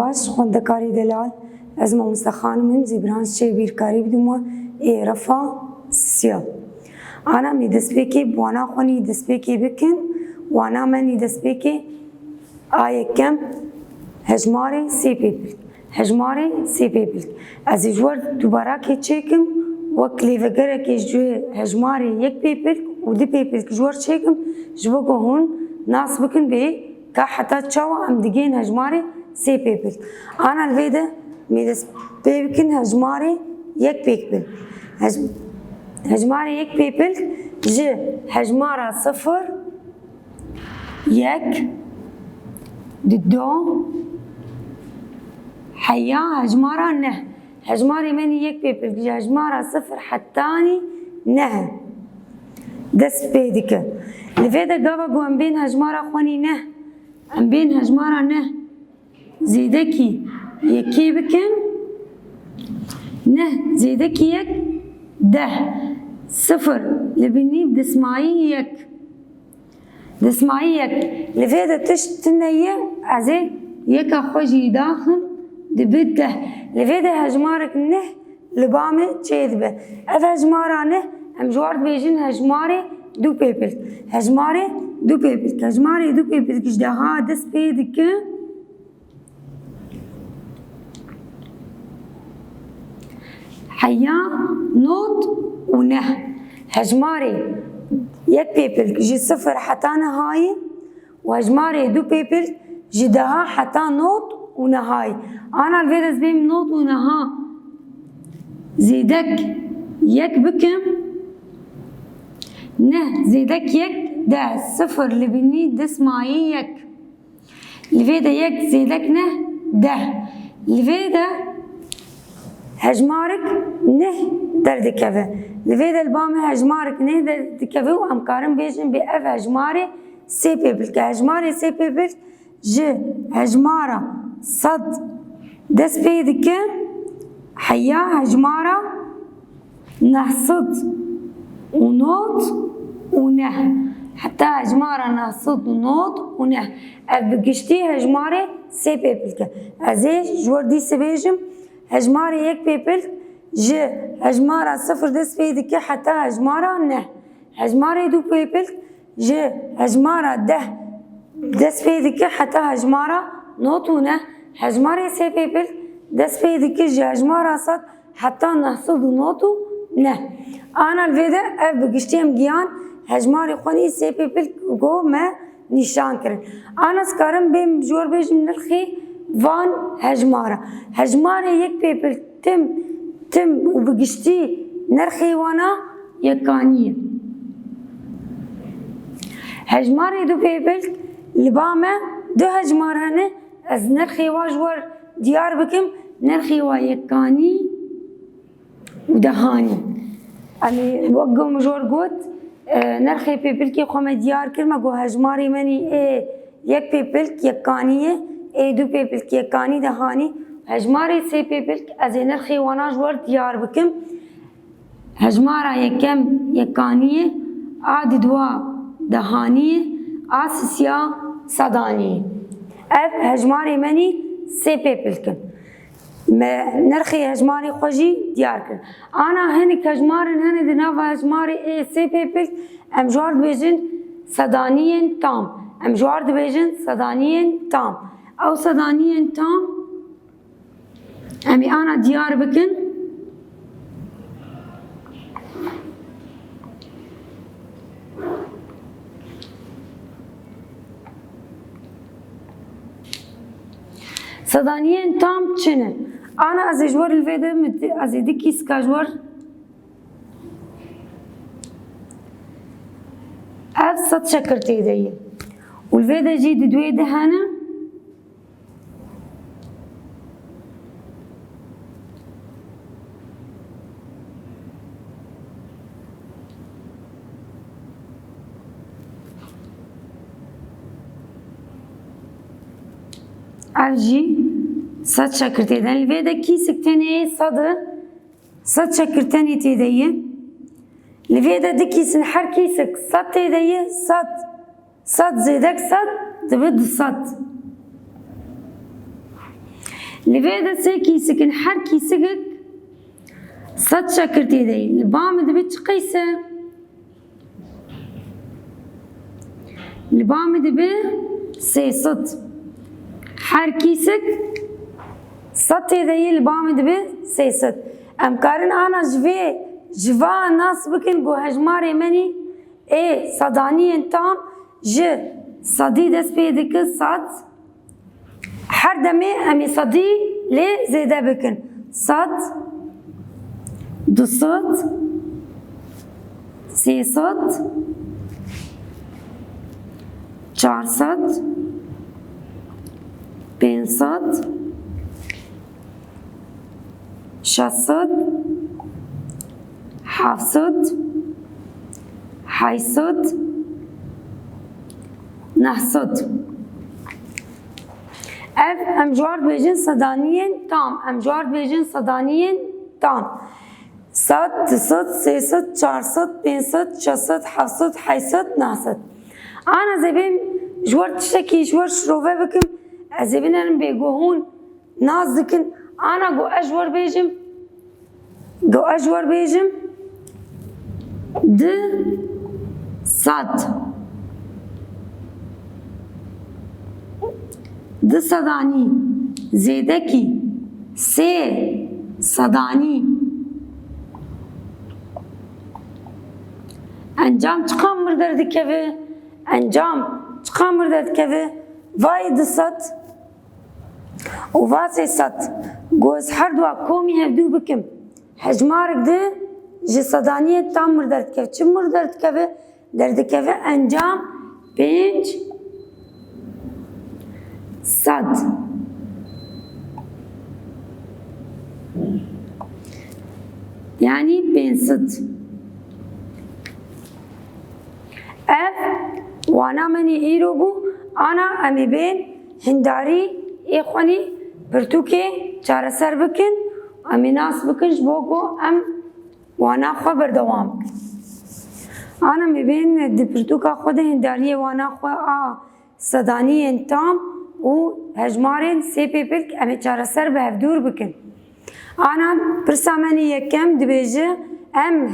باش خوندکاری دلال از ما مستخان من زبران چه بیرکاری بدم رفا سیا آنا می دست بکی بوانا خونی دست بکی بکن وانا منی دست بکی آیه کم هجماری سی پیپل هجماری سی پیپل از جوار دوباره که چکم وکلی وگره که جوی هجماری یک پیپل و دی پیپل که جوار چکم جوا هون ناس بکن به که حتی چاوا ام دیگین هجماری سی پیپل آنا الویده می دست بکن هجماری یک پیپل هجماری یک پیپل جه هجمارا صفر یک دو حيا هجمارا نه هجماري مني یک پیپل جه هجمارا صفر حتاني نه دست بيدك لفيدا قابا قو ام بين هجمارا خواني نه ام بين هجمارا نه زيدكي يكي بكن نه زيدكي يك ده صفر لبني بدسماعي يك دسماعي يك لفيدا تشتنية عزي يكا خوشي داخل دبده لفيدا هجمارك نه لبامي تشيدبه اف هجمارا نه ام جوارد بيجن هجماري دو بيبل هجماري دو بيبل هجماري دو بيبل كجدها دس بيدك حيا نوت ونه هجماري یک پیپل جی صفر حتی نهایی و هجماری دو پیپل جی دها حتی نوت و نهایی آنا الویدز بیم نوت و نها زیدک یک بکم نه زیدک یک ده صفر لبنی دسمایی یک الویده یک زیدک نه ده الویده هجمارك نه دردكفه لفيدا البام هجمارك نه دردكفه وام كارم بيجن بأف هجماري سي بيبل كهجماري سي بيبل جي هجمارة صد دس بيدك حيا هجمارة نهصد ونوت ونه حتى هجمارة نهصد ونوت ونه بقشتي هجماري سي بيبل ازي جوردي سبيجم هجماري یک پیپل جه هجمارا صفر دست بيدك حتى هجمارا نه هجماري دو پیپل جه هجمارا ده دست بيدك حتى هجمارا نوتو نه هجماري سي پیپل دست بيدك جه هجمارا صد حتى نهصد نوتو نه انا الفيدا اف بقشتيم جيان هجماري خوني سي پیپل گو ما نشان کرن انا سكارم بیم جور بيجم نرخي وان هجمارة هجمارة یک پیپل تم وبقشتي نرخي وانا يكانية هجمارة دو پیپل لبامة دو هجمارة هنه از نرخي واجور ديار بكم نرخي وا يكاني ودهاني يعني وقو مجور قوت نرخي پیپل كي خوما ديار كرما قو هجماري مني یک پیپل يكانية ای دو پیپل که کانی دهانی هجماری سه پیپل از نرخی واناج ورد دیار بکم هجمارا یکم یکانیه آد دوا دهانیه آسسیا صدانیه اف هجماری منی سه پیپل کن نرخی هجماری خوشی دیار کن آنا هنک هجماری هنه دناو هجماری سه پیپل ام جوارد بیجن صدانیه تام ام جوارد بیجن صدانیه تام او صدانيا تام امي انا ديار بكن صدانيا تام چنه انا از جوار الفيدا از ديكي سكاجور اف صد شكرتي دي والفيدا جي دوي دهانه الجي صد شكرتي دن الفيدا كي سكتني صد شكرتني تيديه الفيدا دكي سنحر كيسك صد تيديه صد زيدك صد تبد صد لفيدا سي كيسكن هر كيسكك صد شكرتي دي البام دبي قيسة البام دبي سي صد هر كيسك صد دي البام دبي سي صد ام كارن انا جوا ناس بكن جو هجماري مني اي صداني انتام ج صدي دس بيدك صد هر دمي امي صدي لي زيادة بكن صد دو صد سي صد چار صد پنج صد شش صد هفت صد هشت صد نه صد ام جوار بیجن صدانیین تام ام جوار بیجن صدانیین تام صد دو صد سه صد چار صد پنج صد شش صد هفت صد هشت صد نه صد انا زبیم جوار تشتكي جوار شروفه بكم زبينن بيجوهون ناس دكن انا جو اجور بيجم د صد د صداني زيدكي سي صداني انجام چقام مردر دكوه انجام چقام مردر دكوه وای د صد و واسه صد گوز هر دوا کومی هفدو بکم هجمارک ده جسدانیه تام مردر دكوه چه مردر دكوه در دكوه انجام پنج صد يعني بين صد اف وانا مني ايرو بو انا امي بين هنداري اخواني برتوكي چاره سر بکن امي ناس بکنش بوكو ام وانا خبر دوام انا مي بين دي برتوكا خود هنداري وانا خو صداني انتام و هجمارين سي بيبلك امي چاره سر به هفدور بکن انا برسامني يكم دبيجي ام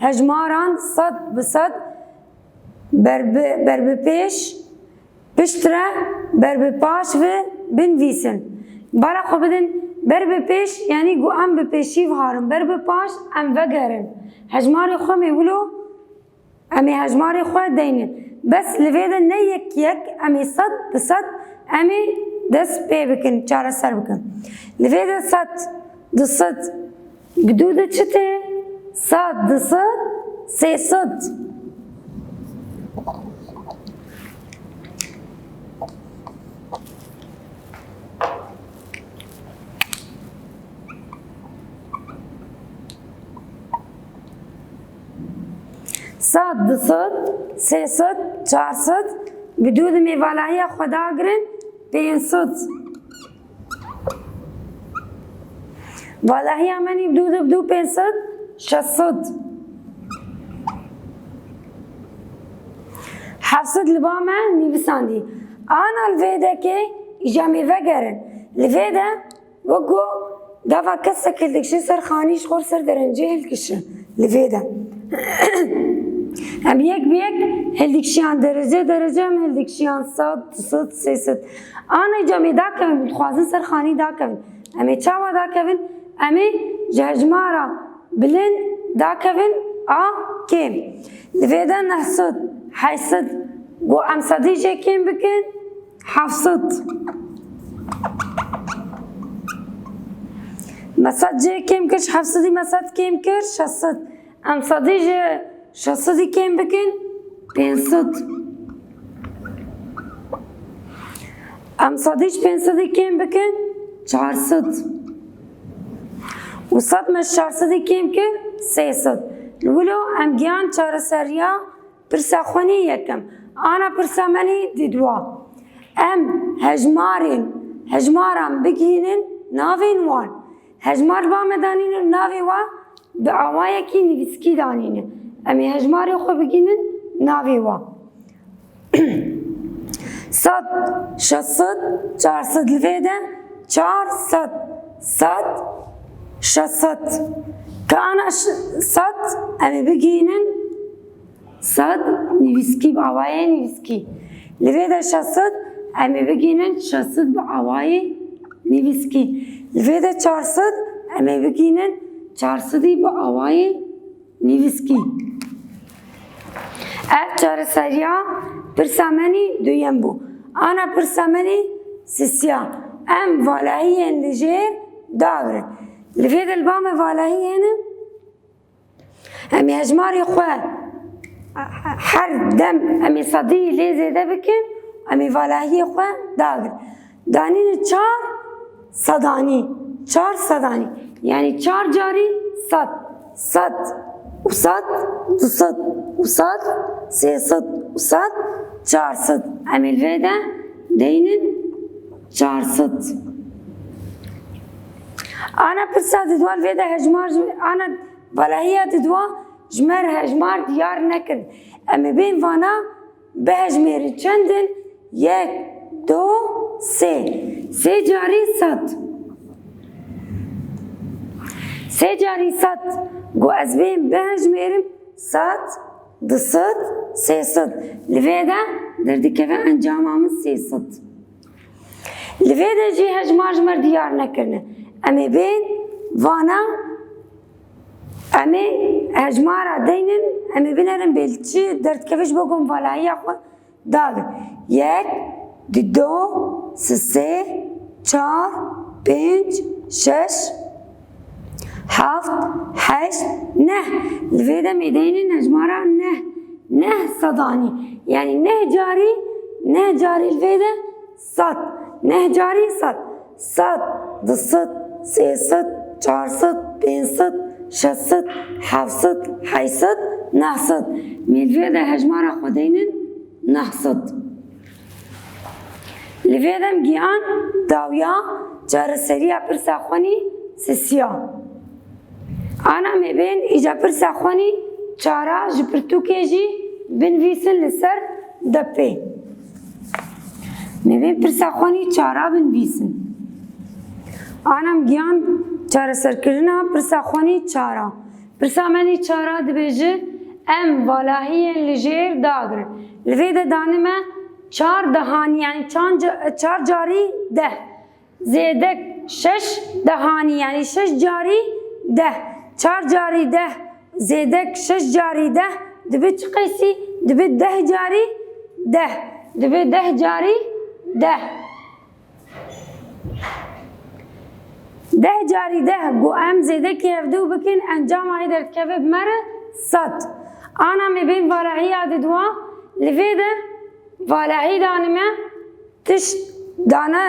هجماران صد بصد بر بپیش پشتره بر بپاش و بنویسن برا خو بدن بر بپیش یعنی گو ام بپیشی و هارم بر بپاش ام وگرن هجماری خو میولو امی هجماری خو دینن بس لویده نه یک امی صد بصد امی دست پی بکن چاره سر بکن لویده صد دو صد گدوده چته صد دو صد سه صد صد دو صد سه صد چار صد بدود میوالایی خدا گرن پنج صد والایی امنی بدو پنج صد شش صد هفت صد لبامه نیویساندی آن الویده که ایجا میوه گرن الویده وگو دفع کسا کلدکشی سر خانیش خور سر درنجه هلکشن الویده هم یک هلدکشیان درجه هم هلدکشیان صد سه صد آنه جمعی دا کبین خوازن سر خانی دا کبین امی چاوا دا کبین امی جهجمارا بلن دا کبین کم لویده نه صد هشت صد گو ام صدی جه کم بکن هفت صد مسد جه کم کرش هفت صدی مسد کم کرش شش صد ام صدی جه شش صدی کم بکن پنج صد ام صدیش پنج صدی کم بکن چهار صد و صد مش چهار صدی کم کر سه صد لولو ام گیان چهار سریا پرسا خونی یکم آنا پرسا منی دیدوا ام هجمارم بگینن ناوین وان هجمار با مدانین ناوی و به آوایی کی نویسکی دانینه امی هجماری خو بگینن ناوی و صد شش صد چهار صد لویده 400 100 600 كأنا 100 أمي بجينن 100 نویسکی بأوای نویسکی لفيدا 600 أمي بجينن 600 بأوای نویسکی لفيدا 400 أمي بجينن 400 بأوای نویسکی اف چار سریا پرسامنی دویم بو انا پرسامنی سسیا ام والهی لجیر داغر لفید البام والهی هنه امی هجماری خواه هر دم امی صدی لیزه بکن امی والهی خواه داغر دانین 4 صدانی 4 صدانی یعنی 4 جاری 100 وصد 200 وصد 300 وصد 400 امیل ویده دینن 400 انا پرسا ددوال ویده هجمار انا والهیه ددوا جمر هجمار دیار نکرد امی بین وانا به هجمیری چندن 1 2 3 جاری 100 3 جاری 100 گو از بین به هجمیرم 100 200 300 لفيدا دردكه انجامامız 300 لفيدا جي هجمار جمر ديار نكرنا امي بين وانا امي هجمارا دينن امي بينرم بلچي دردكهش بگم والایی خو داغ 1 2 3 4 5 6 7 8 نه لفيدا ميدين هجمارا نه صداني يعني نه جاري الفيدا صد نه جاري صد 200 300 400 500 600 700 800 900 من الفيدا هجمارا خدينن 900 الفيدا مجيان داويا جار سريع برسا خوني سسيا انا مبين اجا برسا خوني چارا جبرتو کیجی بنویسن لسر دپی مبین پرساخوانی چارا بنویسن آنم گیان چارا سرکرنا پرساخوانی چارا پرسامنی چارا دبیجه ام والاهی لجیر داگر لوید دانمه 4 دهانی یعنی 4 جاری 10 زیدک 6 دهانی یعنی 6 جاری 10 4 جاری 10 زیدک 6 جاری 10 دبی چه قیسی؟ دبی 10 جاری 10 دبی 10 جاری 10 10 جاری 10 گو ام زیدک یفدو بکن انجام های در کبب مره 100 آنا میبین والاهی عددوا لفیده والاهی دانمه تش دانه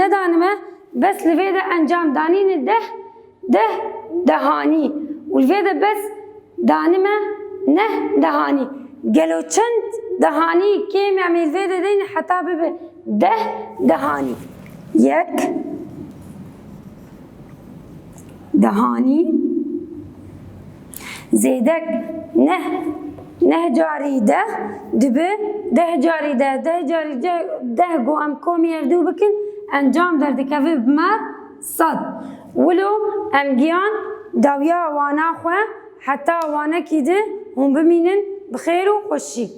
ندانمه بس لفیده انجام دانین 10 دهانی والفيدا بس دانمه نه دهاني قالوا چند دهاني كيم يعمل الفيدا دين حتى بب 10 دهاني 1 دهاني زيدك نه جاري 10 دبي 10 جاري 10 جاري 10 قو ام كوم يردو بكن انجام دردك بمار 100 ولو ام جيان داویا وانا خواه حتی وانا کیده هم بمینن بخیر و خوشی